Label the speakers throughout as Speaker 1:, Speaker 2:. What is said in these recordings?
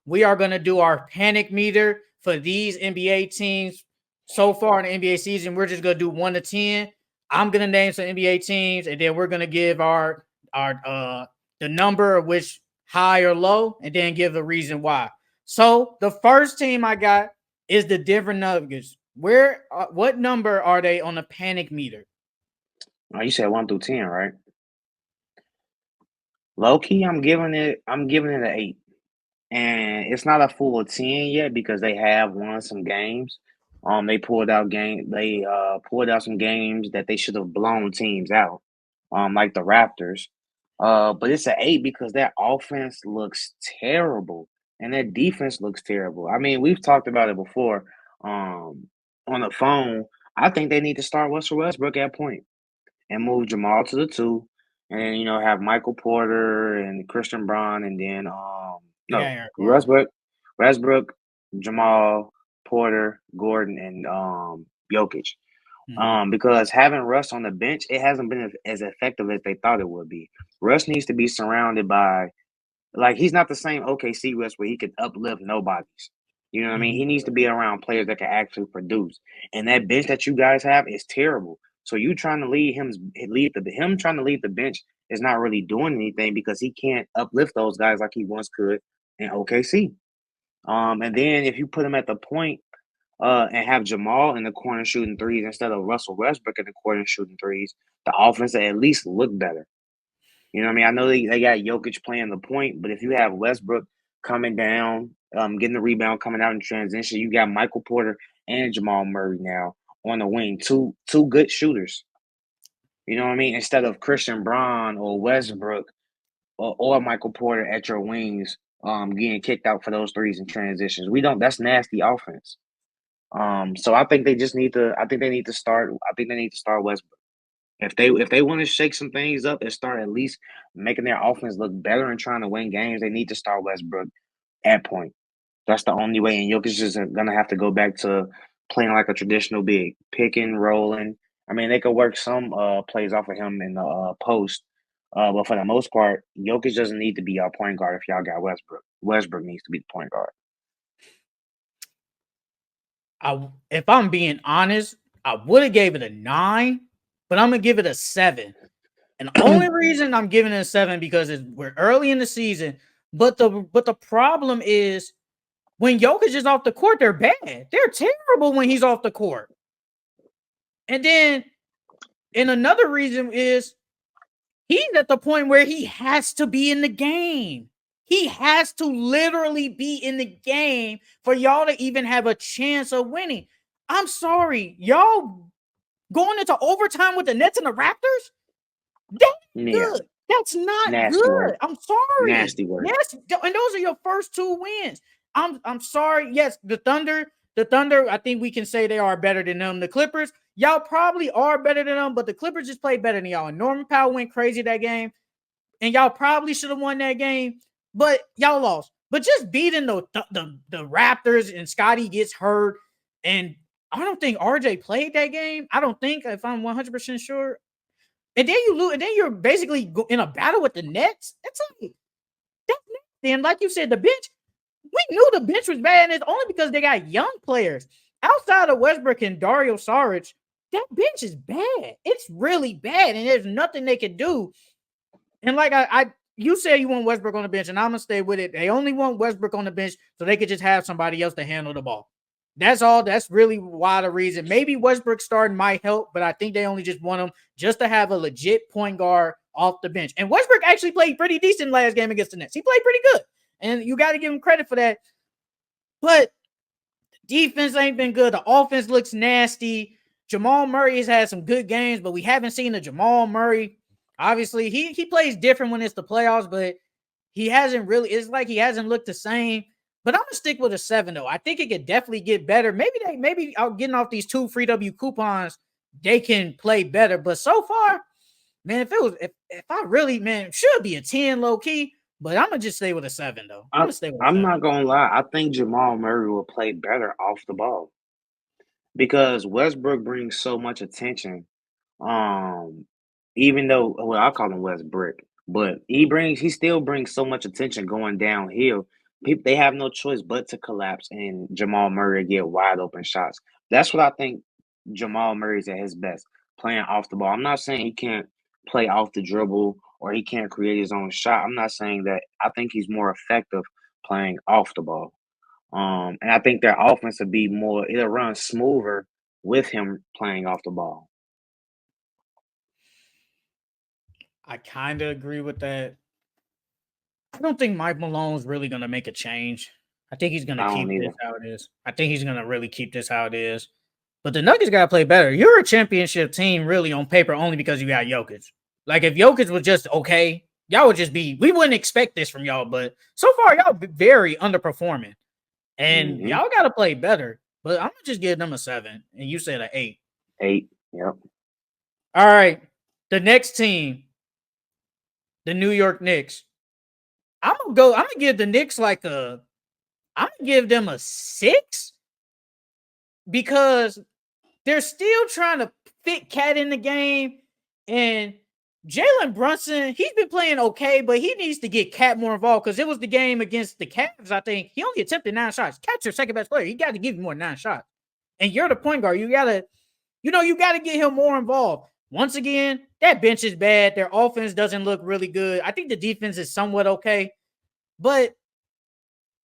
Speaker 1: we are going to do our panic meter for these NBA teams so far in the NBA season. We're just going to do 1 to 10. I'm going to name some NBA teams, and then we're going to give our the number of which high or low, and then give the reason why. So the first team I got is the Denver Nuggets. What number are they on the panic meter?
Speaker 2: You said 1 through 10, right? Low key, I'm giving it an 8. And it's not a full 10 yet because they have won some games. They pulled out some games that they should have blown teams out, like the Raptors. But it's an 8 because that offense looks terrible and that defense looks terrible. I mean, we've talked about it before, on the phone. I think they need to start Russell Westbrook at point and move Jamal to the 2, and then have Michael Porter and Christian Braun, and then no,
Speaker 1: Yeah, Eric Gordon.
Speaker 2: Westbrook, Jamal, Porter, Gordon, and Jokic.
Speaker 1: Mhm.
Speaker 2: Because having Russ on the bench, it hasn't been as effective as they thought it would be. Russ needs to be surrounded by, like, he's not the same OKC Russ where he can uplift nobodies. You know what I mean? He
Speaker 1: Mhm.
Speaker 2: needs to be around players that can actually produce. And that bench that you guys have is terrible. So you trying to lead him trying to lead the bench is not really doing anything because he can't uplift those guys like he once could in OKC. And then if you put him at the point, and have Jamal in the corner shooting threes instead of Russell Westbrook in the corner shooting threes, the offense at least look better. You know what I mean? I know they got Jokic playing the point, but if you have Westbrook coming down, getting the rebound, coming out in transition, you got Michael Porter and Jamal Murray now on the wing, two good shooters. You know what I mean? Instead of Christian Braun or Westbrook or Michael Porter at your wings, getting kicked out for those threes and transitions. We don't. That's nasty offense. So I think they just need to. I think they need to start. I think they need to start Westbrook. If they want to shake some things up and start at least making their offense look better and trying to win games, they need to start Westbrook at point. That's the only way. And Jokic is gonna have to go back to playing like a traditional big, picking, rolling. I mean, they could work some plays off of him in the post, but for the most part, Jokic doesn't need to be our point guard if y'all got Westbrook. Westbrook needs to be the point guard.
Speaker 1: If I'm being honest, I would have gave it a 9, but I'm gonna give it a 7. And the only reason I'm giving it a 7 because we're early in the season. But the problem is when Jokic is off the court, they're bad. They're terrible when he's off the court. And then, and another reason is he's at the point where he has to be in the game. He has to literally be in the game for y'all to even have a chance of winning. I'm sorry, y'all going into overtime with the Nets and the Raptors? That's
Speaker 2: Yeah,
Speaker 1: good. That's not
Speaker 2: nasty
Speaker 1: good.
Speaker 2: work.
Speaker 1: I'm sorry.
Speaker 2: Nasty work.
Speaker 1: Yes, and those are your first 2 wins. I'm sorry. Yes, the Thunder, I think we can say they are better than them. The Clippers, y'all probably are better than them, but the Clippers just played better than y'all. And Norman Powell went crazy that game, and y'all probably should have won that game, but y'all lost. But just beating the Raptors and Scotty gets hurt, and I don't think RJ played that game. I don't think, if I'm 100% sure. And then you lose, and then you're basically in a battle with the Nets. It's like that's nasty. And like you said, the bench, we knew the bench was bad, and it's only because they got young players. Outside of Westbrook and Dario Saric, that bench is bad. It's really bad, and there's nothing they can do. And like you said, you want Westbrook on the bench, and I'm gonna stay with it. They only want Westbrook on the bench so they could just have somebody else to handle the ball. That's all. That's really why the reason. Maybe Westbrook starting might help, but I think they only just want him just to have a legit point guard off the bench. And Westbrook actually played pretty decent last game against the Nets. He played pretty good, and you got to give him credit for that. But defense ain't been good. The offense looks nasty. Jamal Murray has had some good games, but we haven't seen the Jamal Murray. Obviously, he plays different when it's the playoffs, but he hasn't really. It's like he hasn't looked the same. But I'm gonna stick with a 7 though. I think it could definitely get better. Maybe out getting off these 2 free W coupons, they can play better. But so far, man, if I really, man, it should be a 10 low key. But I'm gonna just stay with a 7 though. I'm
Speaker 2: I,
Speaker 1: gonna stay with a
Speaker 2: I'm
Speaker 1: 7.
Speaker 2: not gonna lie. I think Jamal Murray will play better off the ball because Westbrook brings so much attention. Um, Even though, well, I call him Westbrook, but he still brings so much attention going downhill they have no choice but to collapse and Jamal Murray get wide open shots. That's what I think Jamal Murray's at his best, playing off the ball. I'm not saying he can't play off the dribble or he can't create his own shot. I'm not saying that. I think he's more effective playing off the ball. And I think their offense would be more, it'll run smoother with him playing off the ball.
Speaker 1: I kind of agree with that. I don't think Mike Malone's really going to make a change. I think he's going to
Speaker 2: I
Speaker 1: keep
Speaker 2: don't either.
Speaker 1: this how it is. I think he's going to really keep this how it is. But the Nuggets got to play better. You're a championship team really on paper only because you got Jokic. Like if Jokic was just okay, y'all would just be, we wouldn't expect this from y'all. But so far, y'all very underperforming. And
Speaker 2: Mm-hmm.
Speaker 1: y'all got to play better. But I'm going to just give them a 7. And you said an 8.
Speaker 2: 8. Yep.
Speaker 1: All right. The next team, the New York Knicks. I'm gonna give the Knicks I'm gonna give them a 6 because they're still trying to fit Cat in the game. And Jalen Brunson, he's been playing okay, but he needs to get Cat more involved because it was the game against the Cavs. I think he only attempted 9 shots. Cat's your second best player. He got to give you more than 9 shots. And you're the point guard. You gotta get him more involved. Once again, that bench is bad. Their offense doesn't look really good. I think the defense is somewhat okay, but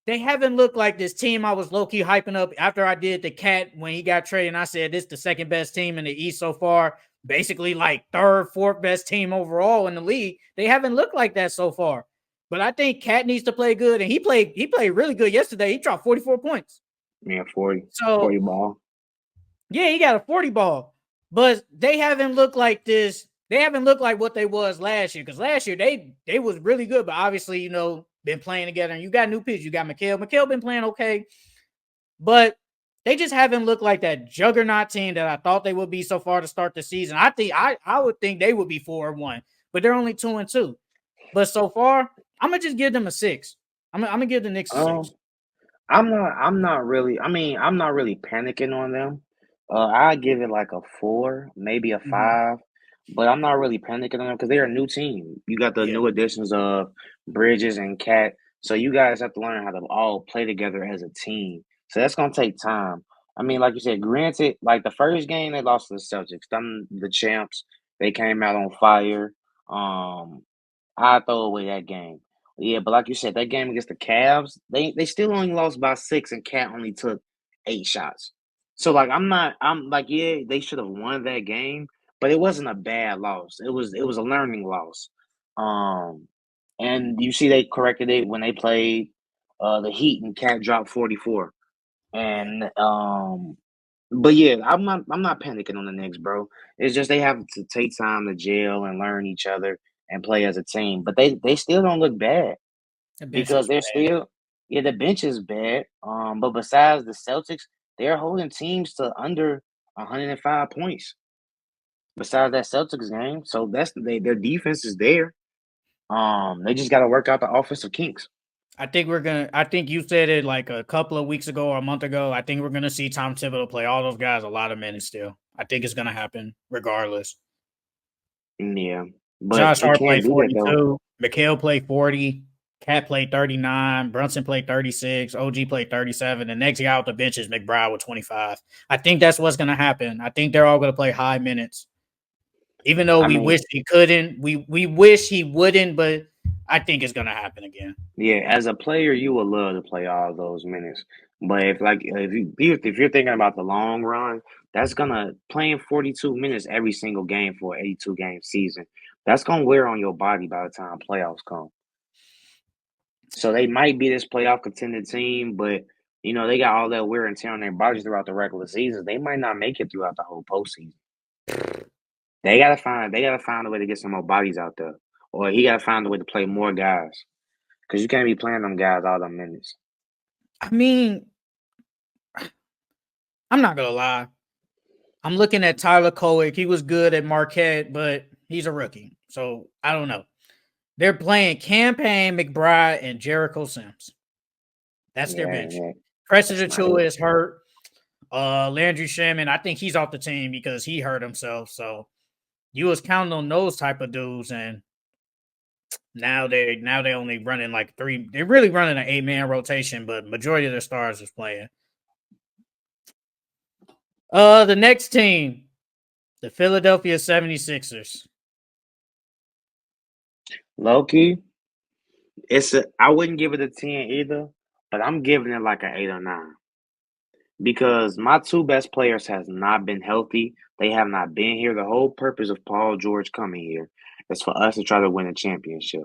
Speaker 1: they haven't looked like this team I was low-key hyping up after I did the Cat when he got traded. And I said, this is the second best team in the East so far. Basically like third, fourth best team overall in the league. They haven't looked like that so far. But I think Cat needs to play good. And he played really good yesterday. He dropped 44 points.
Speaker 2: Yeah, 40
Speaker 1: So,
Speaker 2: ball.
Speaker 1: yeah, he got a 40 ball. But they haven't looked like this. They haven't looked like what they was last year. Because last year, they was really good. But obviously, been playing together. And you got new pitchers. You got Mikal. Mikal been playing okay. But they just haven't looked like that juggernaut team that I thought they would be so far to start the season. I would think they would be 4-1. But they're only 2-2. But so far, I'm going to just give them a 6. I'm going to give the Knicks a 6.
Speaker 2: I'm not really. I mean, I'm not really panicking on them. I give it like a 4, maybe a
Speaker 1: Mm-hmm.
Speaker 2: 5, but I'm not really panicking on them because they're a new team. You got the
Speaker 1: Yeah.
Speaker 2: new additions of Bridges and Cat, so you guys have to learn how to all play together as a team. So that's gonna take time. I mean, like you said, granted, like the first game they lost to the Celtics, them the champs, they came out on fire. Um, I throw away that game. Yeah, but like you said, that game against the Cavs, they still only lost by 6, and Cat only took 8 shots. So like I'm like, yeah, they should have won that game, but it wasn't a bad loss. It was a learning loss. Um, and you see they corrected it when they played the Heat and Cat dropped 44.
Speaker 1: Yeah.
Speaker 2: And but yeah, I'm not panicking on the Knicks, bro. It's just they have to take time to gel and learn each other and play as a team. But they still don't look bad
Speaker 1: The bench
Speaker 2: because
Speaker 1: looks
Speaker 2: they're
Speaker 1: bad.
Speaker 2: still, yeah, the bench is bad. But besides the Celtics, they're holding teams to under 105 points. Besides that Celtics game, so their defense is there. They just got to work out the offensive kinks.
Speaker 1: I think you said it like a couple of weeks ago or a month ago. I think we're gonna see Tom Thibodeau play all those guys a lot of minutes still. I think it's gonna happen regardless.
Speaker 2: Yeah, but
Speaker 1: Josh
Speaker 2: he
Speaker 1: Hart
Speaker 2: can't
Speaker 1: played
Speaker 2: do that though.
Speaker 1: 42. Mikal played 40. Cat played 39. Brunson played 36. OG played 37. The next guy out the bench is McBride with 25. I think that's what's gonna happen. I think they're all gonna play high minutes. Even though
Speaker 2: I
Speaker 1: we
Speaker 2: mean,
Speaker 1: wish he couldn't, we wish he wouldn't, but I think it's gonna happen again.
Speaker 2: yeah, as a player, you would love to play all those minutes. But if you're thinking about the long run, that's gonna playing 42 minutes every single game for an 82 game season. That's gonna wear on your body by the time playoffs come. So they might be this playoff contended team, but they got all that wear and tear on their bodies throughout the regular season. They might not make it throughout the whole postseason. They gotta find a way to get some more bodies out there, or he gotta find a way to play more guys. Because you can't be playing them guys all the minutes.
Speaker 1: I mean, I'm not gonna lie. I'm looking at Tyler Kowick. He was good at Marquette, but he's a rookie. So I don't know. They're playing Campaign, McBride, and Jericho Sims. That's their
Speaker 2: Yeah,
Speaker 1: bench.
Speaker 2: yeah,
Speaker 1: Preston
Speaker 2: that's not it.
Speaker 1: Achua is hurt. Landry Shaman, I think he's off the team because he hurt himself. So you was counting on those type of dudes, and Now they only running like 3. They're really running an 8-man rotation, but majority of their stars is playing. The next team, the Philadelphia 76ers.
Speaker 2: Low-key, I wouldn't give it a 10 either, but I'm giving it like an 8 or 9. Because my two best players has not been healthy. They have not been here. The whole purpose of Paul George coming here is for us to try to win a championship.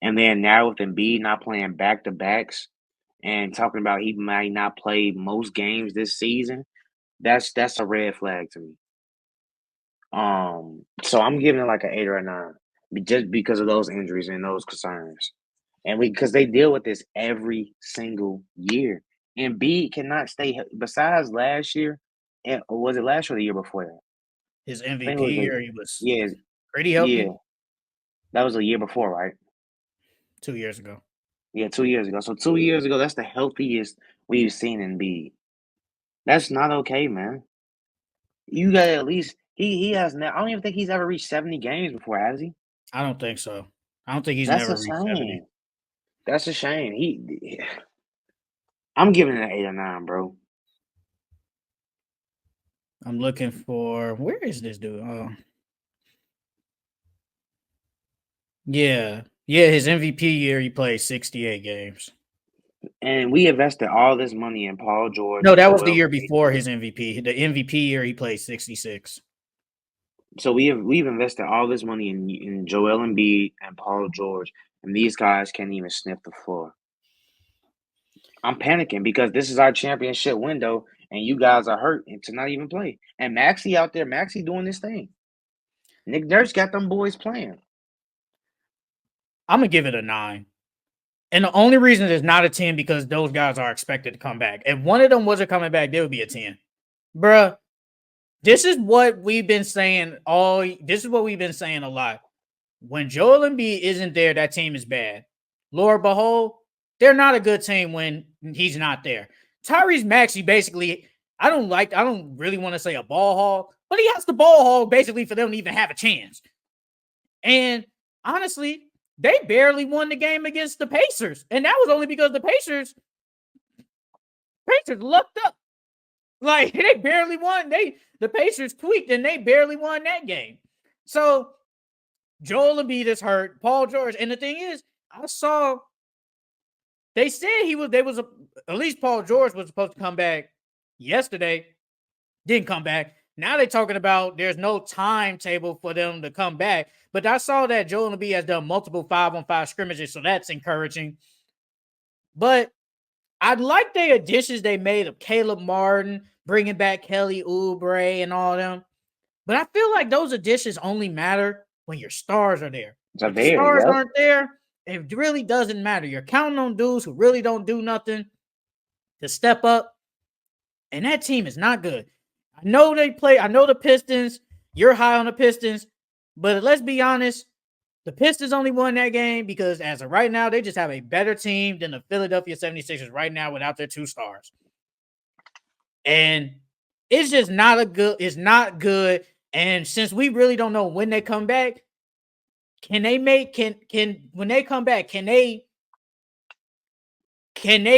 Speaker 2: And then now with Embiid not playing back to backs and talking about he might not play most games this season, that's a red flag to me. So I'm giving it like an 8 or a 9, just because of those injuries and those concerns, and because they deal with this every single year. Embiid cannot stay. Besides last year, and or was it last year or the year before that?
Speaker 1: His
Speaker 2: I think it was
Speaker 1: MVP year, he was
Speaker 2: yeah,
Speaker 1: pretty
Speaker 2: yeah.
Speaker 1: healthy
Speaker 2: That was the year before, right?
Speaker 1: 2 years ago.
Speaker 2: Yeah, 2 years ago. So 2 years ago, that's the healthiest we've seen Embiid. That's not okay, man. You got at least he has now. I don't even think he's ever reached 70 games before, has he?
Speaker 1: I don't think so. I don't think he's
Speaker 2: That's
Speaker 1: never
Speaker 2: a
Speaker 1: reached 70.
Speaker 2: shame. That's a shame. I'm giving it an 8 or 9, bro.
Speaker 1: I'm looking for where is this dude? Oh, yeah, his MVP year, he played 68 games.
Speaker 2: And we invested all this money in Paul George
Speaker 1: No,
Speaker 2: and
Speaker 1: that was the
Speaker 2: Joel
Speaker 1: year
Speaker 2: Embiid.
Speaker 1: before his MVP. The MVP year, he played 66.
Speaker 2: So we've invested all this money in Joel Embiid and Paul George, and these guys can't even sniff the floor. I'm panicking because this is our championship window, and you guys are hurt and to not even play. And Maxey out there, Maxey doing this thing. Nick Nurse got them boys playing.
Speaker 1: I'm gonna give it a 9. And the only reason it's not a 10 because those guys are expected to come back. If one of them wasn't coming back, they would be a 10. Bruh, this is what we've been saying this is what we've been saying a lot. When Joel Embiid isn't there, that team is bad. Lord behold, they're not a good team when he's not there. Tyrese Maxey basically, I don't really want to say a ball hog, but he has the ball hog basically for them to even have a chance. And honestly, they barely won the game against the Pacers. And that was only because the Pacers lucked up. Like they barely won. The Pacers tweaked and they barely won that game. So Joel Embiid is hurt. Paul George, and the thing is, I saw they said at least Paul George was supposed to come back yesterday. Didn't come back. Now they're talking about there's no timetable for them to come back. But I saw that Joel Embiid has done multiple 5-on-5 scrimmages, so that's encouraging. But I like the additions they made of Caleb Martin, bringing back Kelly Oubre and all them. But I feel like those additions only matter when your stars are there. If the stars aren't there, it really doesn't matter. You're counting on dudes who really don't do nothing to step up, and that team is not good. I know the Pistons. You're high on the Pistons, but let's be honest. The Pistons only won that game because as of right now, they just have a better team than the Philadelphia 76ers right now without their 2 stars. And it's just it's not good. And since we really don't know when they come back, when they come back, can they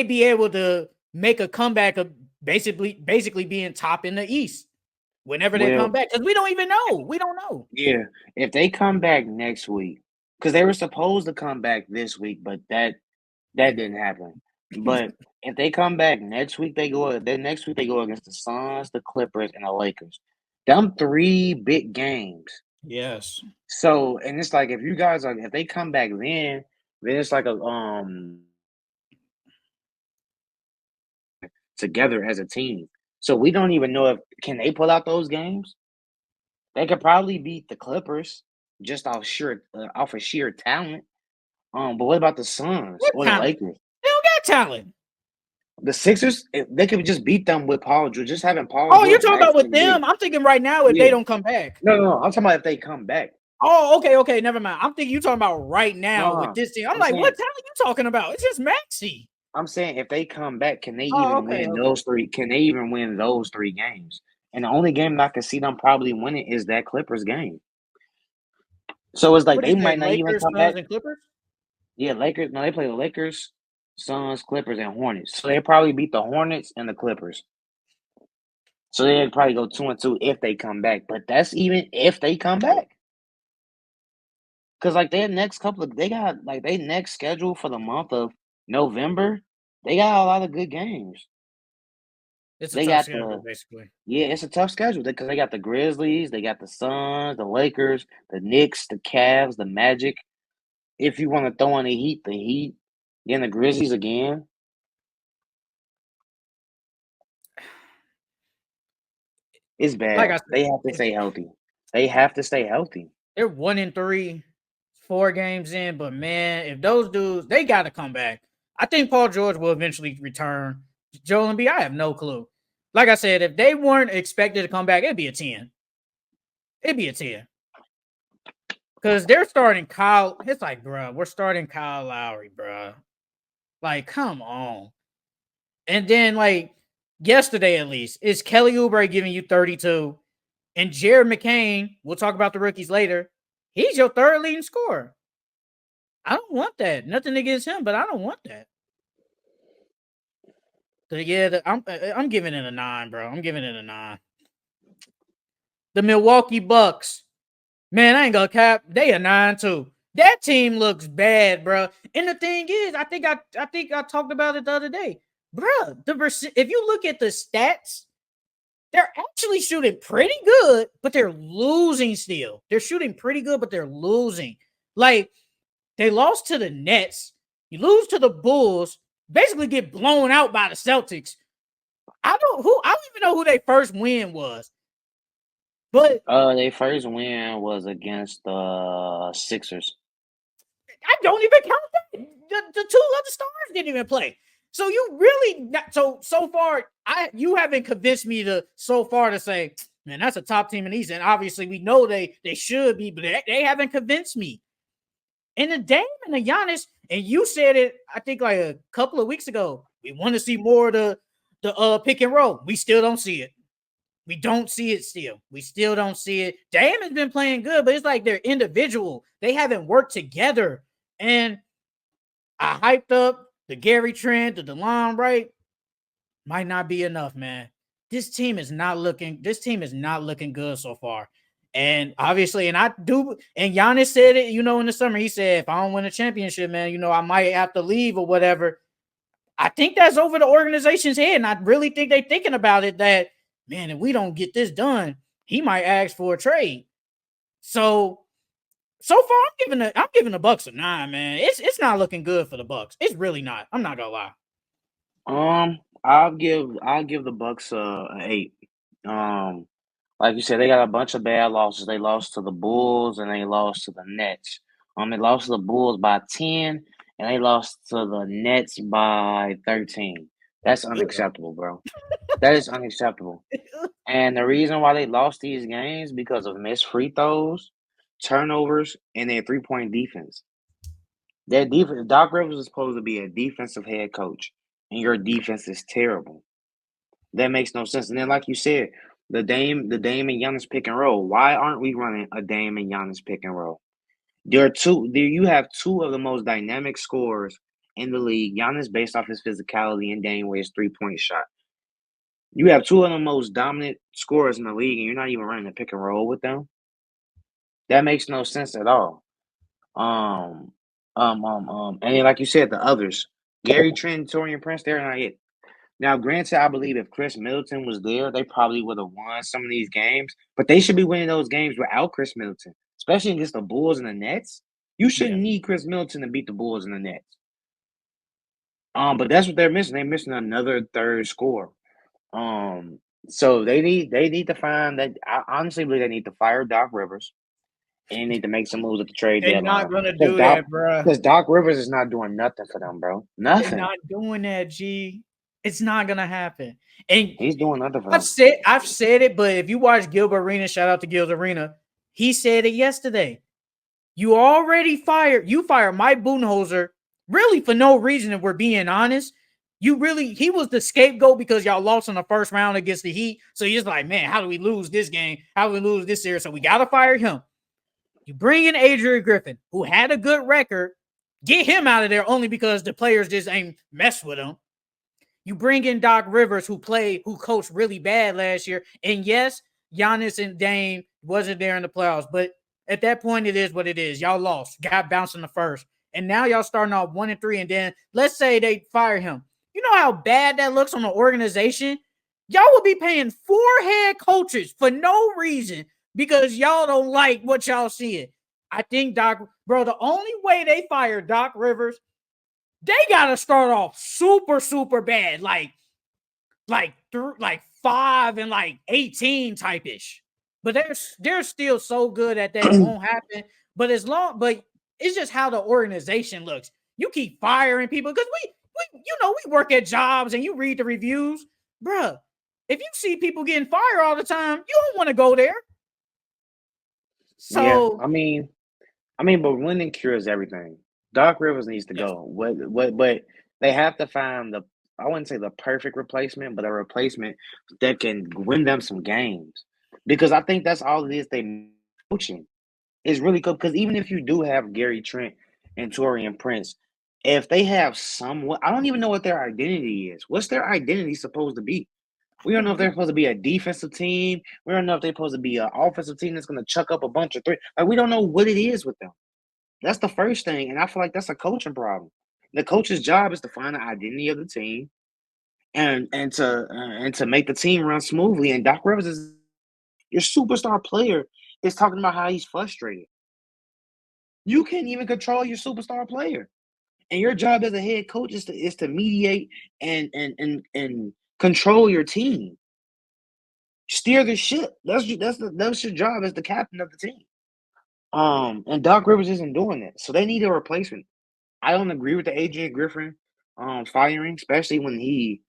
Speaker 1: be able to make a comeback of basically being top in the East whenever they come back? Because we don't even know. We don't know.
Speaker 2: Yeah, if they come back next week, because they were supposed to come back this week, but that didn't happen. But if they come back next week, they go against the Suns, the Clippers, and the Lakers. Them 3 big games.
Speaker 1: Yes.
Speaker 2: So, and it's like if they come back then it's like together as a team. So we don't even know if can they pull out those games. They could probably beat the Clippers just off of sheer talent. But what about the Suns or the Lakers?
Speaker 1: They don't got talent.
Speaker 2: The Sixers, they could just beat them with Paul George. Just having Paul.
Speaker 1: Oh, you're talking about with them? I'm thinking right now if they don't come back.
Speaker 2: No. I'm talking about if they come back.
Speaker 1: Oh, okay, never mind. I'm thinking you're talking about right now with this team. I'm like, what talent you talking about? It's just Maxey.
Speaker 2: I'm saying if they come back, can they even win those 3? Can they even win those 3 games? And the only game that I can see them probably winning is that Clippers game. So it's like
Speaker 1: What
Speaker 2: they
Speaker 1: is that?
Speaker 2: might not even
Speaker 1: Lakers,
Speaker 2: come
Speaker 1: Suns,
Speaker 2: back.
Speaker 1: and Clippers?
Speaker 2: Yeah, Lakers. No, they play the Lakers, Suns, Clippers, and Hornets. So they probably beat the Hornets and the Clippers. So they'd probably go 2-2 if they come back. But that's even if they come back. Cause like their next couple of they got like they next schedule for the month of November, they got a lot of good games.
Speaker 1: It's a
Speaker 2: They
Speaker 1: tough
Speaker 2: got
Speaker 1: schedule,
Speaker 2: the
Speaker 1: basically.
Speaker 2: Yeah, it's a tough schedule because they got the Grizzlies, they got the Suns, the Lakers, the Knicks, the Cavs, the Magic. If you want to throw in the Heat, then the Grizzlies again. It's
Speaker 1: Like
Speaker 2: bad.
Speaker 1: I
Speaker 2: They have to
Speaker 1: said,
Speaker 2: stay healthy. They have to stay healthy.
Speaker 1: they're 1-3, 4 games in. But man, if those dudes, they got to come back. I think Paul George will eventually return. Joel Embiid, I have no clue. Like I said, if they weren't expected to come back, it'd be a 10. It'd be a 10. Because they're starting Kyle. It's like, bro, we're starting Kyle Lowry, bro. Like, come on. And then, like, yesterday at least, is Kelly Oubre giving you 32. And Jared McCain, we'll talk about the rookies later. He's your third leading scorer. I don't want that. Nothing against him, but I don't want that. So yeah, I'm giving it a 9, bro. I'm giving it a 9. The Milwaukee Bucks, man, I ain't gonna cap. They a 9 too. That team looks bad, bro. And the thing is, I think I talked about it the other day, bro. If you look at the stats, they're actually shooting pretty good, but they're losing still. They're shooting pretty good, but they're losing. Like, they lost to the Nets. You lose to the Bulls, basically get blown out by the Celtics. I don't even know who their first win was. But
Speaker 2: Their first win was against the Sixers.
Speaker 1: I don't even count that. The two other stars didn't even play. So you really not, so far you haven't convinced me to so far to say, man, that's a top team in the East. And obviously we know they should be, but they haven't convinced me. And the Dame and the Giannis, and you said it, I think like a couple of weeks ago. We want to see more of the pick and roll. We still don't see it. We don't see it still. We still don't see it. Dame has been playing good, but it's like they're individual. They haven't worked together. And I hyped up the Gary Trent, the DeLon Wright. Might not be enough, man. This team is not looking good so far. And obviously, and Giannis said it, in the summer. He said, if I don't win a championship, man, I might have to leave or whatever. I think that's over the organization's head. And I really think they're thinking about it that, man, if we don't get this done, he might ask for a trade. So far, I'm giving the Bucks a 9, man. It's not looking good for the Bucks. It's really not. I'm not gonna lie.
Speaker 2: I'll give the Bucks an 8. Um, like you said, they got a bunch of bad losses. They lost to the Bulls and they lost to the Nets. They lost to the Bulls by 10 and they lost to the Nets by 13. That's unacceptable, bro. That is unacceptable. And the reason why they lost these games because of missed free throws, turnovers, and their 3-point defense. Their defense, Doc Rivers is supposed to be a defensive head coach, and your defense is terrible. That makes no sense. And then, like you said, the Dame and Giannis pick and roll. Why aren't we running a Dame and Giannis pick and roll? You have two of the most dynamic scorers in the league. Giannis based off his physicality and Dame with his 3-point shot. You have two of the most dominant scorers in the league, and you're not even running a pick and roll with them. That makes no sense at all. Um, and then, like you said, the others, Gary Trent, Torian Prince, they're not it. Now, granted, I believe if Chris Middleton was there, they probably would have won some of these games. But they should be winning those games without Chris Middleton, especially against the Bulls and the Nets. You shouldn't need Chris Middleton to beat the Bulls and the Nets. But that's what they're missing. They're missing another third score. So they need to find that. I honestly believe they need to fire Doc Rivers and they need to make some moves at the trade
Speaker 1: They're
Speaker 2: deadline
Speaker 1: not gonna
Speaker 2: because
Speaker 1: do that, bro.
Speaker 2: Doc Rivers is not doing nothing for them, bro.
Speaker 1: They're
Speaker 2: Nothing.
Speaker 1: not doing that, G. It's not gonna happen. And
Speaker 2: He's doing nothing for
Speaker 1: I've
Speaker 2: them.
Speaker 1: said it, but if you watch Gilbert Arena, shout out to Gilbert Arena, he said it yesterday. You already fired Mike Budenholzer, really for no reason, if we're being honest. He was the scapegoat because y'all lost in the first round against the Heat. So he's like, man, how do we lose this game? How do we lose this series? So we gotta fire him. You bring in Adrian Griffin, who had a good record. Get him out of there only because the players just ain't mess with him. You bring in Doc Rivers, who coached really bad last year. And yes, Giannis and Dame wasn't there in the playoffs, but at that point, it is what it is. Y'all lost, got bounced in the first. And now y'all starting off 1-3. And then let's say they fire him. You know how bad that looks on the organization? Y'all will be paying 4 head coaches for no reason because y'all don't like what y'all seeing. I think the only way they fire Doc Rivers, they gotta start off super, super bad, like 5 and 18 type ish. But they're still so good at that it won't happen. But it's just how the organization looks. You keep firing people because we work at jobs and you read the reviews, bruh. If you see people getting fired all the time, you don't want to go there. So
Speaker 2: yeah, but winning cures everything. Doc Rivers needs to go. But they have to find I wouldn't say the perfect replacement, but a replacement that can win them some games. Because I think that's all it is. They coaching is really good. Because even if you do have Gary Trent and Taurean Prince, if they have somewhat, I don't even know what their identity is. What's their identity supposed to be? We don't know if they're supposed to be a defensive team. We don't know if they're supposed to be an offensive team that's going to chuck up a bunch of three. Like, we don't know what it is with them. That's the first thing, and I feel like that's a coaching problem. The coach's job is to find the identity of the team, and to make the team run smoothly. And Doc Rivers is your superstar player is talking about how he's frustrated. You can't even control your superstar player, and your job as a head coach is to mediate and control your team, steer the ship. That's your job as the captain of the team. And Doc Rivers isn't doing that, so they need a replacement. I don't agree with the Adrian Griffin firing, especially when he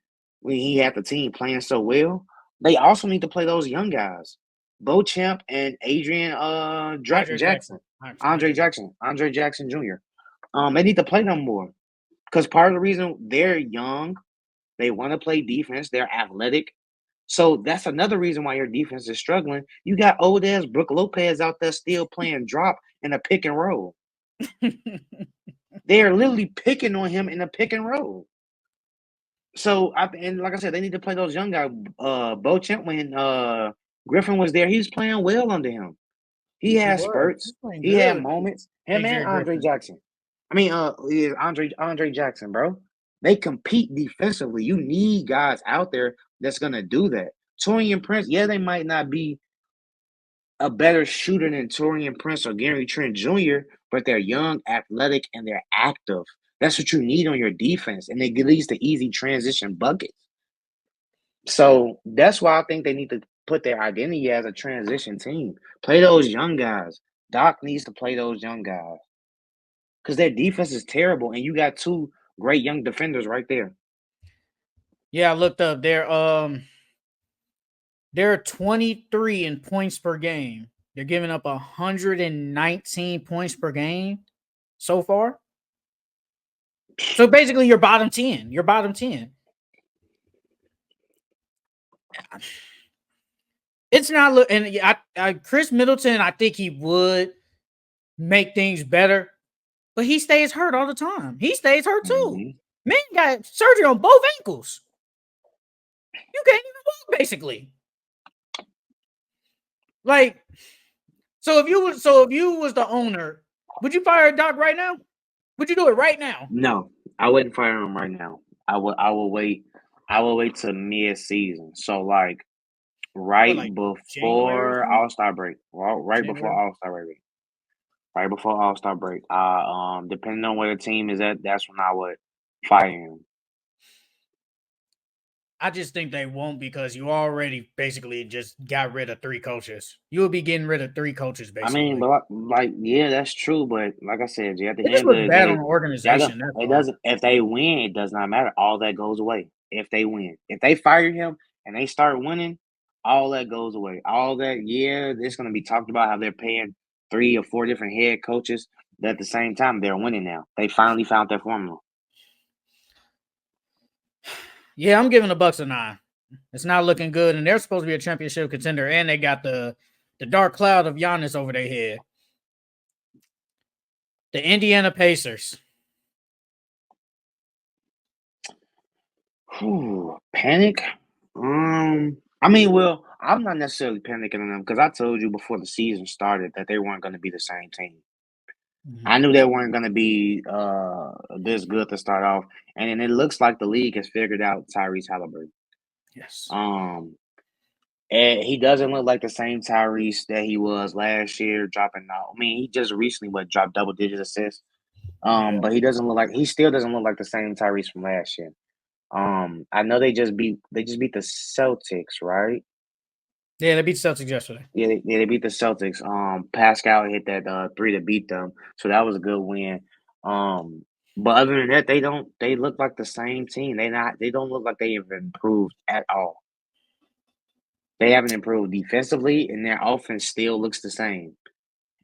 Speaker 2: had the team playing so well. They also need to play those young guys, Beauchamp and Adrian Jackson, Andre Jackson Jr. They need to play them more because part of the reason they're young, they want to play defense, they're athletic. So that's another reason why your defense is struggling. You got old ass Brook Lopez out there still playing drop in a pick and roll. They are literally picking on him in a pick and roll. So and like I said, they need to play those young guys. Beauchamp, when Griffin was there, he was playing well under him. He had spurts. He had moments. Him and Andre Jackson. Andre Jackson, bro. They compete defensively. You need guys out there that's gonna do that. Taurean Prince, yeah, they might not be a better shooter than Taurean Prince or Gary Trent Jr., but they're young, athletic, and they're active. That's what you need on your defense, and it leads to easy transition buckets. So that's why I think they need to put their identity as a transition team. Play those young guys. Doc needs to play those young guys because their defense is terrible, and you got 2 great young defenders right there.
Speaker 1: Yeah, I looked up. They're 23 in points per game. They're giving up 119 points per game so far. So basically, you're bottom 10. You're bottom 10. It's not and Chris Middleton, I think he would make things better, but he stays hurt all the time. He stays hurt too.
Speaker 2: Mm-hmm.
Speaker 1: Man got surgery on both ankles. You can't even walk, basically. Like, so if you was the owner, would you fire Doc right now? Would you do it right now?
Speaker 2: No, I wouldn't fire him right now. I will wait. I will wait till mid-season. So right before All-Star break. Right before All-Star break. Right before All-Star break. Depending on where the team is at, that's when I would fire him.
Speaker 1: I just think they won't because you already basically just got rid of 3 coaches. You'll be getting rid of 3 coaches, basically.
Speaker 2: But yeah, that's true. But like I said, at the end
Speaker 1: of the day, on the organization.
Speaker 2: It doesn't. If they win, it does not matter. All that goes away. If they win, if they fire him and they start winning, all that goes away. All that, yeah, it's going to be talked about how they're paying 3 or 4 different head coaches. But at the same time, they're winning now. They finally found their formula.
Speaker 1: Yeah, I'm giving the Bucks a 9. It's not looking good, and they're supposed to be a championship contender, and they got the dark cloud of Giannis over their head. The Indiana Pacers.
Speaker 2: Panic? I mean, well, I'm not necessarily panicking on them because I told you before the season started that they weren't going to be the same team.
Speaker 1: Mhm.
Speaker 2: I knew they weren't going to be this good to start off, and then it looks like the league has figured out Tyrese Halliburton.
Speaker 1: Yes.
Speaker 2: Um, and he doesn't look like the same Tyrese that he was last year, dropping out. I mean, he just recently dropped double digit assists.
Speaker 1: Yeah.
Speaker 2: But he still doesn't look like the same Tyrese from last year. I know they just beat the Celtics, right?
Speaker 1: Yeah, they beat the Celtics yesterday.
Speaker 2: Yeah, they beat the Celtics. Pascal hit that three to beat them, so that was a good win. Um, but other than that, they look like the same team. They don't look like they have improved at all. They haven't improved defensively, and their offense still looks the same.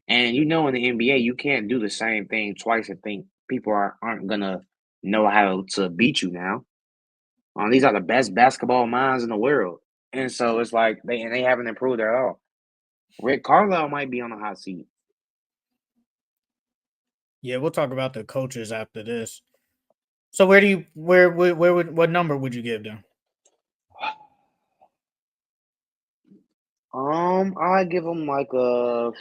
Speaker 2: And you know, in the NBA, you can't do the same thing twice and think people aren't gonna know how to beat you now. These are the best basketball minds in the world, and so it's like they haven't improved at all. Rick Carlisle might be on the hot seat.
Speaker 1: Yeah, we'll talk about the coaches after this. So where do you where would what number would you give them?
Speaker 2: I give him like a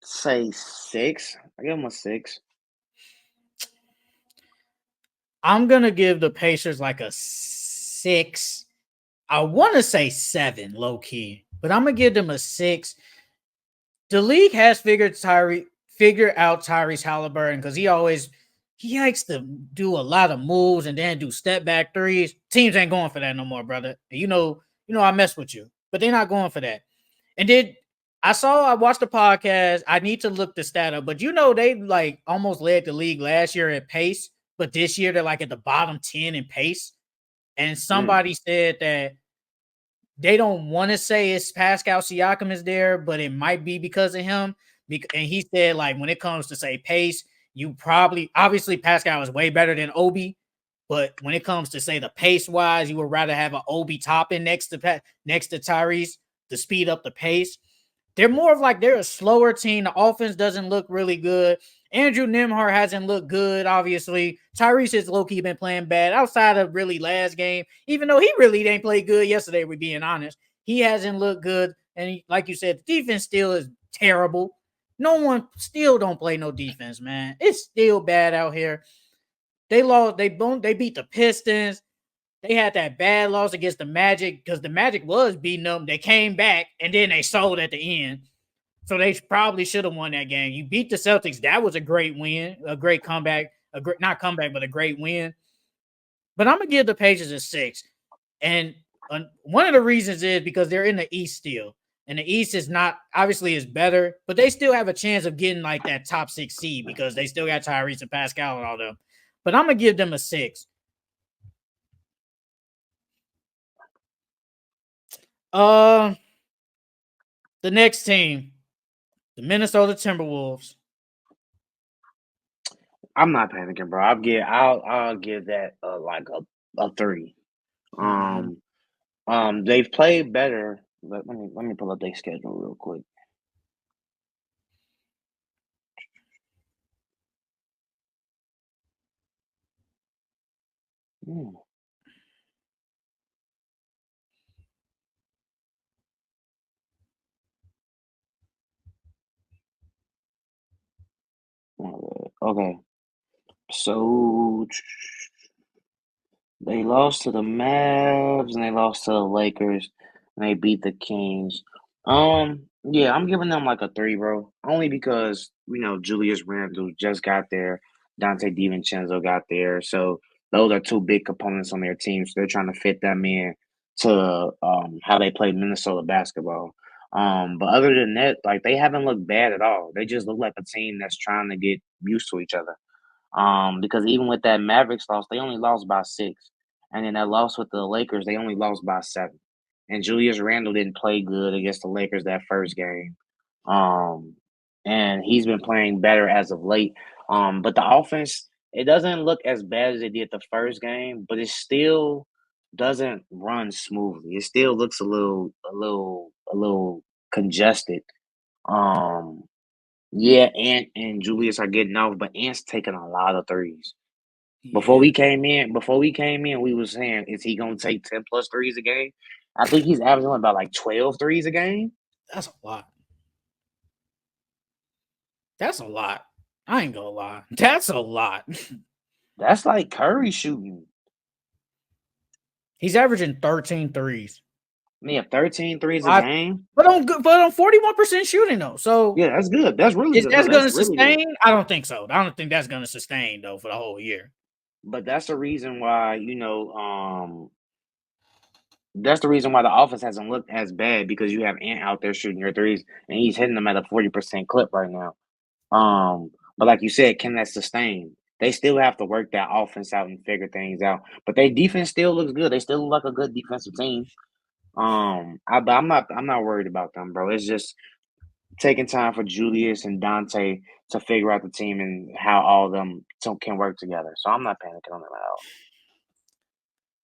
Speaker 2: say 6. I give him a 6.
Speaker 1: I'm gonna give the Pacers like a 6. I want to say 7, low key, but I'm gonna give them a 6. The league has figured out Tyrese Halliburton because he likes to do a lot of moves and then do step back threes. Teams ain't going for that no more, brother. You know I mess with you, but they're not going for that. And then I watched the podcast. I need to look the stat up, but they like almost led the league last year at pace, but this year they're like at the bottom 10 in pace. And
Speaker 2: Mm,
Speaker 1: somebody said that they don't want to say it's Pascal Siakam is there, but it might be because of him. And he said, like, when it comes to say pace, you probably obviously Pascal is way better than Obi, but when it comes to say the pace wise, you would rather have an Obi Toppin next to Tyrese to speed up the pace. They're more of like they're a slower team. The offense doesn't look really good. Andrew Nimhart hasn't looked good, obviously. Tyrese has low-key been playing bad outside of really last game, even though he really didn't play good yesterday, we're being honest. He hasn't looked good. And like you said, the defense still is terrible. No one still don't play no defense, man. It's still bad out here. They lost, they beat the Pistons. They had that bad loss against the Magic because the Magic was beating them. They came back and then they sold at the end. So they probably should have won that game. You beat the Celtics. That was a great win, a great comeback, not comeback, but a great win. But I'm gonna give the Pacers a 6, and one of the reasons is because they're in the East still, and the East is not obviously is better, but they still have a chance of getting like that top 6 seed because they still got Tyrese and Pascal and all them. But I'm gonna give them a 6. Uh, the next team, the Minnesota Timberwolves.
Speaker 2: I'm not panicking, bro. I'll give that like a 3.
Speaker 1: Mhm.
Speaker 2: Um, they've played better. Let me pull up their schedule real quick. Hmm. Okay, so they lost to the Mavs and they lost to the Lakers and they beat the Kings. Yeah, I'm giving them like a 3, bro. Only because Julius Randle just got there, Dante DiVincenzo got there, so those are two big components on their team. So they're trying to fit them in to how they play Minnesota basketball. But other than that, like they haven't looked bad at all. They just look like a team that's trying to get used to each other. Because even with that Mavericks loss, they only lost by 6, and then that loss with the Lakers, they only lost by 7. And Julius Randle didn't play good against the Lakers that first game, um, and he's been playing better as of late. But the offense, it doesn't look as bad as it did the first game, but it still doesn't run smoothly. It still looks a little congested. Um, Yeah, Ant and Julius are getting off, but Ant's taking a lot of threes.
Speaker 1: Yeah,
Speaker 2: Before we came in, we was saying, is he gonna take 10 plus threes a game? I think he's averaging about like 12 threes a game.
Speaker 1: that's a lot. That's a lot. I ain't gonna lie. That's a lot.
Speaker 2: That's like Curry shooting.
Speaker 1: He's averaging 13 threes.
Speaker 2: Yeah, 13 threes a
Speaker 1: I,
Speaker 2: game.
Speaker 1: but on 41% shooting though. So
Speaker 2: Yeah, that's good. That's really
Speaker 1: is
Speaker 2: good. No,
Speaker 1: that
Speaker 2: that's
Speaker 1: gonna
Speaker 2: really good.
Speaker 1: sustain? I don't think so. I don't think that's gonna sustain though for the whole year.
Speaker 2: But that's the reason why the offense hasn't looked as bad because you have Ant out there shooting your threes and he's hitting them at a 40% clip right now. But like you said, can that sustain? They still have to work that offense out and figure things out. But their defense still looks good. They still look like a good defensive team. But I'm not worried about them, bro. It's just taking time for Julius and Dante to figure out the team and how all of them can work together. So I'm not panicking on them at all.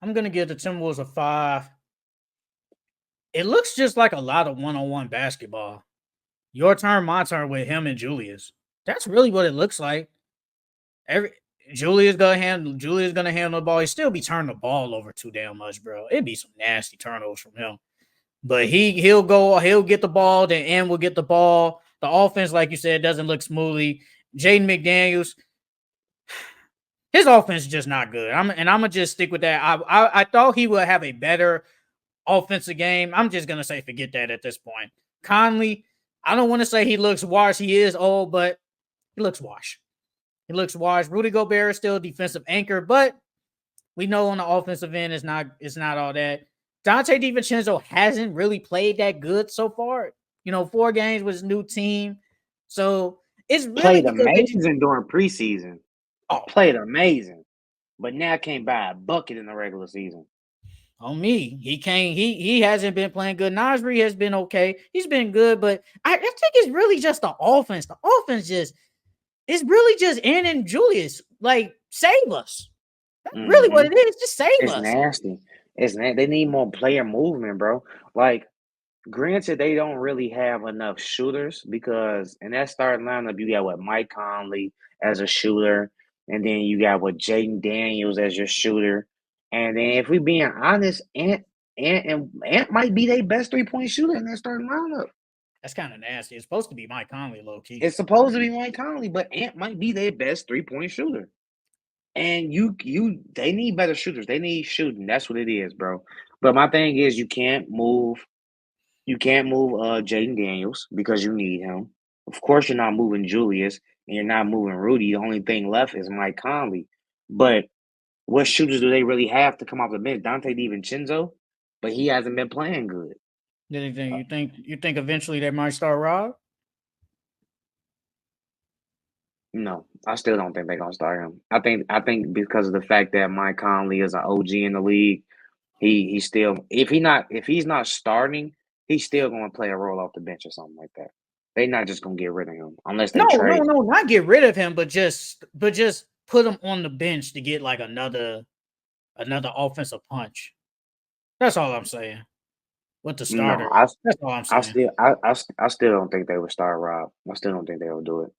Speaker 1: I'm gonna give the Timberwolves a 5. It looks just like a lot of one-on-one basketball. Your turn, my turn with him and Julius. That's really what it looks like. Every Julius gonna handle the ball. He still be turning the ball over too damn much, bro. It'd be some nasty turnovers from him. But he'll get the ball, then N will get the ball. The offense, like you said, doesn't look smoothly. Jaden McDaniels, his offense is just not good. I'm gonna just stick with that. I thought he would have a better offensive game. I'm just gonna say forget that at this point. Conley, I don't want to say he looks washed. He is old, but he looks washed. He looks washed. Rudy Gobert is still a defensive anchor, but we know on the offensive end it's not all that. Dante DiVincenzo hasn't really played that good so far. 4 games with his new team. So it's really
Speaker 2: Played
Speaker 1: because they just
Speaker 2: amazing during preseason.
Speaker 1: oh
Speaker 2: Played amazing. But now can't buy a bucket in the regular season.
Speaker 1: on me. He hasn't been playing good. Nasri has been okay. He's been good, but I think it's really just the offense. The offense just it's really just Ann and Julius. Like, save us. That's really what
Speaker 2: Hmm.
Speaker 1: it is. Just save
Speaker 2: It's
Speaker 1: us.
Speaker 2: nasty. They need more player movement, bro. Like, granted, they don't really have enough shooters because in that starting lineup, you got what Mike Conley as a shooter, and then you got what Jaden Daniels as your shooter, and then if we being honest, Ant might be their best 3-point shooter in that starting lineup.
Speaker 1: That's kind of nasty. It's supposed to be Mike Conley, low key.
Speaker 2: It's supposed to be Mike Conley, but Ant might be their best 3-point shooter. And they need better shooters. They need shooting. That's what it is, bro. But my thing is, you can't move Jaden Daniels because you need him. Of course, you're not moving Julius and you're not moving Rudy. The only thing left is Mike Conley. But what shooters do they really have to come off the bench? Dante DiVincenzo, but he hasn't been playing good.
Speaker 1: Anything you think eventually they might start Rob?
Speaker 2: No, I still don't think they're gonna start him. I think because of the fact that Mike Conley is an OG in the league, he still if he's not starting, he's still gonna play a role off the bench or something like that. They're not just gonna get rid of him unless
Speaker 1: No,
Speaker 2: they
Speaker 1: no,
Speaker 2: trade him.
Speaker 1: no, not get rid of him, but just put him on the bench to get like another offensive punch. That's all I'm saying. With the
Speaker 2: No,
Speaker 1: starter. That's all I'm
Speaker 2: I
Speaker 1: saying.
Speaker 2: still I still don't think they would start Rob. I still don't think they would do it.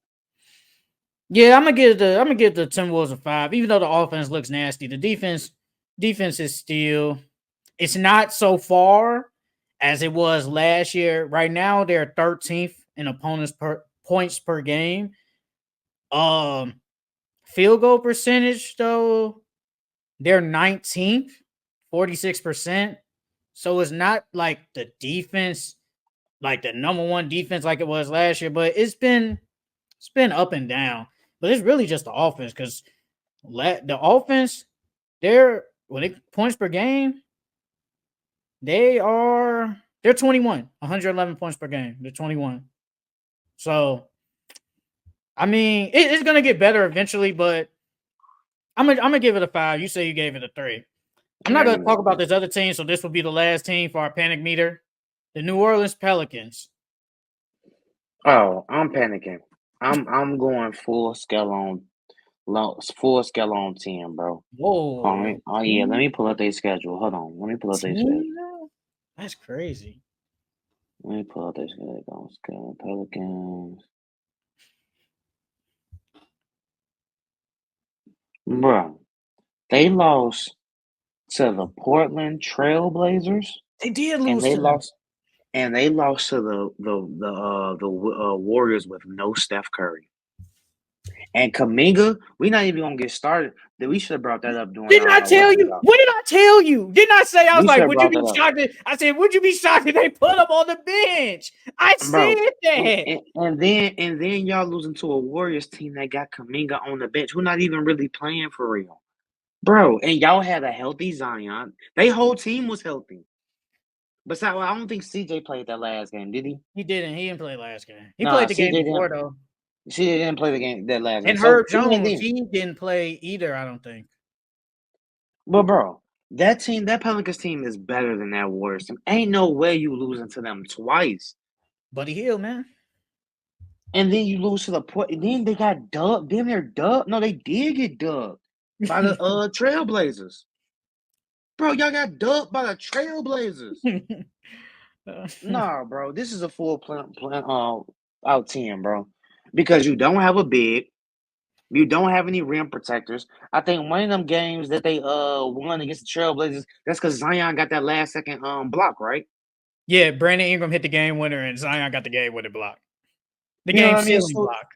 Speaker 1: Yeah, I'm gonna give the Timberwolves a 5, even though the offense looks nasty. The defense is still it's not so far as it was last year. Right now, they're 13th in opponents per points per game. Um, Field goal percentage though, they're 19th, 46%. So it's not like the defense, like the number one defense like it was last year, but it's been up and down. But it's really just the offense because the offense, they're when it points per game, they're 21, 111 points per game. They're 21. So I mean, it's gonna get better eventually, but I'm gonna give it a 5. You say you gave it a 3. I'm not
Speaker 2: Yeah,
Speaker 1: gonna
Speaker 2: give me
Speaker 1: talk
Speaker 2: a
Speaker 1: about
Speaker 2: three.
Speaker 1: this other team, so this will be the last team for our panic meter. The New Orleans Pelicans.
Speaker 2: Oh, I'm panicking. I'm going full scale on 10, bro.
Speaker 1: Whoa,
Speaker 2: Oh yeah, let
Speaker 1: 10?
Speaker 2: me pull up their schedule. Hold on, let me pull up their schedule.
Speaker 1: 10 now? That's crazy.
Speaker 2: Let me pull up their schedule. Pelicans. Bro, they lost to the Portland Trailblazers,
Speaker 1: They did
Speaker 2: and
Speaker 1: lose
Speaker 2: they
Speaker 1: to them.
Speaker 2: lost and they lost to the Warriors with no Steph Curry. And Kaminga, we not even gonna get started. We should have brought that up during
Speaker 1: Didn't I
Speaker 2: what
Speaker 1: tell
Speaker 2: you
Speaker 1: you?
Speaker 2: call.
Speaker 1: What did I tell you? Didn't I say I was
Speaker 2: We should
Speaker 1: like,
Speaker 2: have
Speaker 1: would you
Speaker 2: brought
Speaker 1: be
Speaker 2: that up,
Speaker 1: shocked? I said, would you be shocked if they put him on the bench? I
Speaker 2: bro.
Speaker 1: said that.
Speaker 2: And then y'all losing to a Warriors team that got Kaminga on the bench, who not even really playing for real, bro. And y'all had a healthy Zion. They whole team was healthy. Besides, I don't think CJ played that last game, did he?
Speaker 1: He didn't. He didn't play last game. He
Speaker 2: Nah,
Speaker 1: played the game
Speaker 2: CJ
Speaker 1: before
Speaker 2: didn't.
Speaker 1: though.
Speaker 2: CJ didn't play the game that last game.
Speaker 1: And
Speaker 2: So
Speaker 1: Herb
Speaker 2: even
Speaker 1: Jones,
Speaker 2: then,
Speaker 1: he didn't play either. I don't think.
Speaker 2: but bro, that Pelicans team is better than that Warriors team. Ain't no way you losing to them twice.
Speaker 1: Buddy Hield, man.
Speaker 2: And then you lose to the Port. Then they got dubbed. Then they're dubbed. No, they did get dubbed by the Trailblazers. Bro, y'all got dubbed by the Trailblazers. Nah, bro, this is a full out 10, bro. Because you don't have a big, you don't have any rim protectors. I think one of them games that they won against the Trailblazers, that's because Zion got that last second block, right?
Speaker 1: Yeah, Brandon Ingram hit the game winner, and Zion got the game winner block. The
Speaker 2: You know
Speaker 1: game
Speaker 2: what I mean?
Speaker 1: sealing
Speaker 2: So
Speaker 1: block.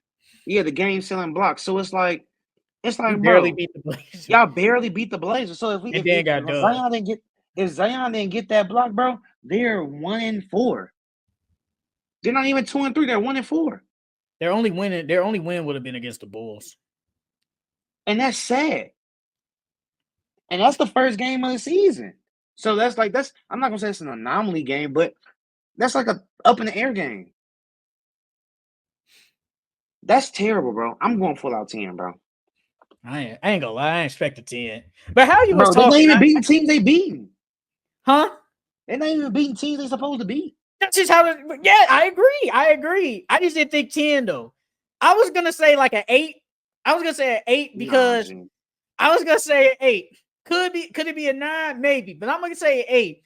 Speaker 2: yeah, the game selling block. So it's
Speaker 1: We
Speaker 2: like,
Speaker 1: barely
Speaker 2: bro,
Speaker 1: beat the Blazers,
Speaker 2: y'all barely beat the Blazers. So
Speaker 1: and then got
Speaker 2: if
Speaker 1: dubbed.
Speaker 2: Zion didn't get that block, bro, they're 1-4. They're not even 2-3. They're 1-4,
Speaker 1: Their only win would have been against the Bulls.
Speaker 2: and that's sad. And that's the first game of the season. So that's I'm not gonna say it's an anomaly game, but that's like a up in the air game. That's terrible, bro. I'm going full out 10, bro.
Speaker 1: I ain't gonna lie, I expect a 10. But how you was
Speaker 2: Bro, they're not
Speaker 1: talking,
Speaker 2: even beating teams they beating.
Speaker 1: huh?
Speaker 2: They're not even beating teams they supposed to beat.
Speaker 1: That's just how. Yeah, I agree. I just didn't think 10 though. I was gonna say like an 8. I was gonna say an 8
Speaker 2: Nah,
Speaker 1: because
Speaker 2: G.
Speaker 1: I was gonna say an 8. Could it be a 9? Maybe, but I'm gonna say an 8.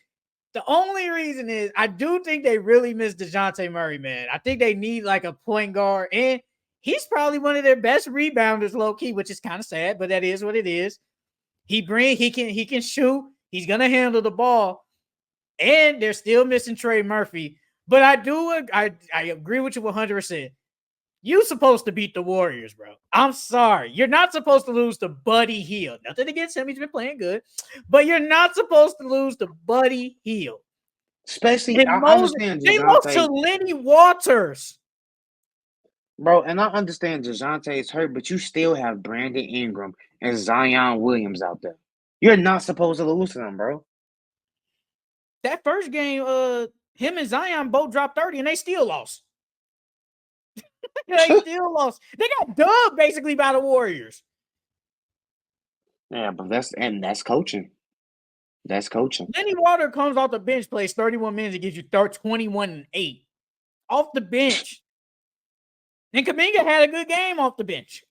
Speaker 1: The only reason is I do think they really miss DeJounte Murray, man. I think they need like a point guard, and he's probably one of their best rebounders, low key, which is kind of sad, but that is what it is. He can shoot. He's gonna handle the ball, and they're still missing Trey Murphy. But I agree with you 100%. You supposed to beat the Warriors, bro. I'm sorry. You're not supposed to lose to Buddy Hield. Nothing against him. He's been playing good. But you're not supposed to lose to Buddy Hield.
Speaker 2: Especially,
Speaker 1: And
Speaker 2: I understand
Speaker 1: they lost to
Speaker 2: DeJounte,
Speaker 1: Lenny Waters.
Speaker 2: bro, and I understand DeJounte is hurt, but you still have Brandon Ingram and Zion Williams out there. You're not supposed to lose to them, bro.
Speaker 1: That first game, him and Zion both dropped 30 and they still lost. They still lost. They got dubbed basically by the Warriors.
Speaker 2: Yeah, but that's coaching. That's coaching.
Speaker 1: Lenny Water comes off the bench, plays 31 minutes, and gives you 21 and 8 off the bench. And Kaminga had a good game off the bench.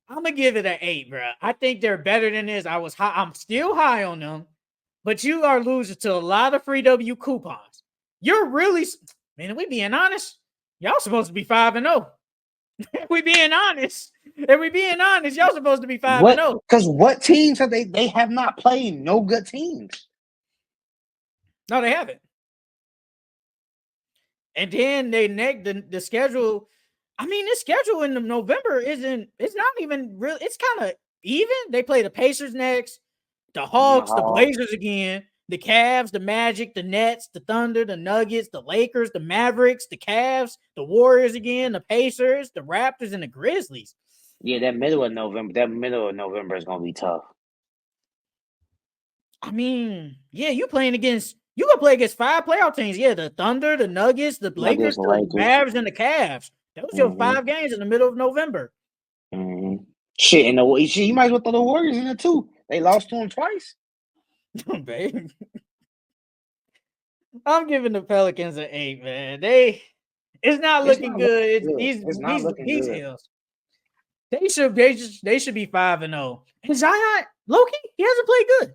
Speaker 1: I'm gonna give it an 8, bro. I think they're better than this. I'm still high on them, but you are losing to a lot of free W coupons. You're really, man. If we being honest, y'all supposed to be 5-0. If we being honest, y'all supposed to be 5-0.
Speaker 2: Because what teams have they have not played no good teams.
Speaker 1: No, they haven't. And then they the schedule. I mean, this schedule in November it's not even real. It's kind of even. They play the Pacers next, the Hawks, the Blazers again, the Cavs, the Magic, the Nets, the Thunder, the Nuggets, the Lakers, the Mavericks, the Cavs, the Warriors again, the Pacers, the Raptors, and the Grizzlies.
Speaker 2: Yeah, that middle of November is gonna be tough.
Speaker 1: I mean, yeah, you gonna play against 5 playoff teams. Yeah, the Thunder, the Nuggets, the Lakers, the Mavs, and the Cavs. That was your 5 games in the middle of November.
Speaker 2: Mm-hmm. Shit, you might as well throw the Warriors in it too. They lost to them twice.
Speaker 1: Babe. I'm giving the Pelicans an 8, man. It's not looking good.
Speaker 2: It's not looking
Speaker 1: These
Speaker 2: good.
Speaker 1: hills. They should be 5-0. And Zion, Loki, he hasn't played good.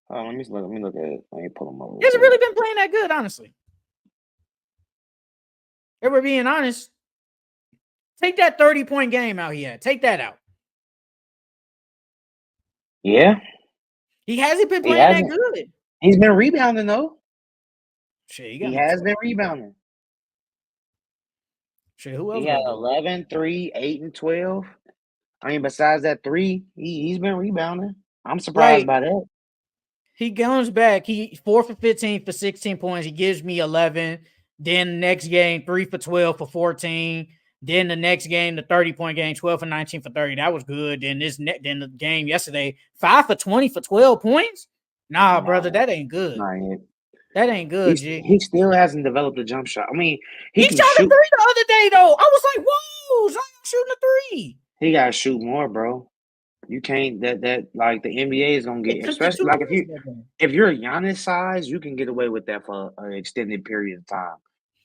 Speaker 2: Let me look at it. Let me pull them over.
Speaker 1: He hasn't really been playing that good, honestly. If we're being honest. Take that 30-point game out here. Take that out.
Speaker 2: Yeah.
Speaker 1: He hasn't been
Speaker 2: He
Speaker 1: playing that
Speaker 2: hasn't.
Speaker 1: good.
Speaker 2: He's been rebounding though.
Speaker 1: Shit, he got
Speaker 2: He
Speaker 1: me
Speaker 2: has
Speaker 1: 12.
Speaker 2: been rebounding.
Speaker 1: Shit, who else
Speaker 2: He
Speaker 1: we
Speaker 2: had
Speaker 1: got good?
Speaker 2: 11, 3, 8, and 12. I mean, besides that 3, he's been rebounding. I'm surprised
Speaker 1: Like,
Speaker 2: by that.
Speaker 1: he comes back. He 4 for 15 for 16 points. He gives me 11. Then the next game, 3 for 12 for 14. Then the next game, the 30-point game, 12 for 19 for 30. That was good. Then then the game yesterday, 5 for 20 for 12 points. Nah, brother,
Speaker 2: No,
Speaker 1: that ain't good.
Speaker 2: not yet.
Speaker 1: That ain't good, G.
Speaker 2: He still hasn't developed a jump shot. I mean, he
Speaker 1: He
Speaker 2: can
Speaker 1: shot a
Speaker 2: shoot.
Speaker 1: 3 the other day, though. I was like, whoa, Zion shooting a 3.
Speaker 2: He gotta shoot more, bro. You can't that like the NBA is gonna
Speaker 1: It
Speaker 2: get,
Speaker 1: took you
Speaker 2: especially
Speaker 1: 2
Speaker 2: like
Speaker 1: minutes that game.
Speaker 2: if you're a Giannis size, you can get away with that for an extended period of time.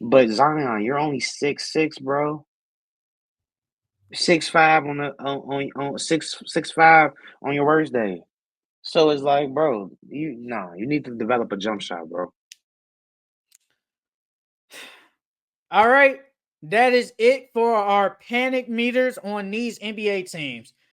Speaker 2: But Zion, you're only 6'6", bro. 6'5" on 6'5" on your worst day. So it's like, bro, you need to develop a jump shot, bro.
Speaker 1: All right. That is it for our panic meters on these NBA teams.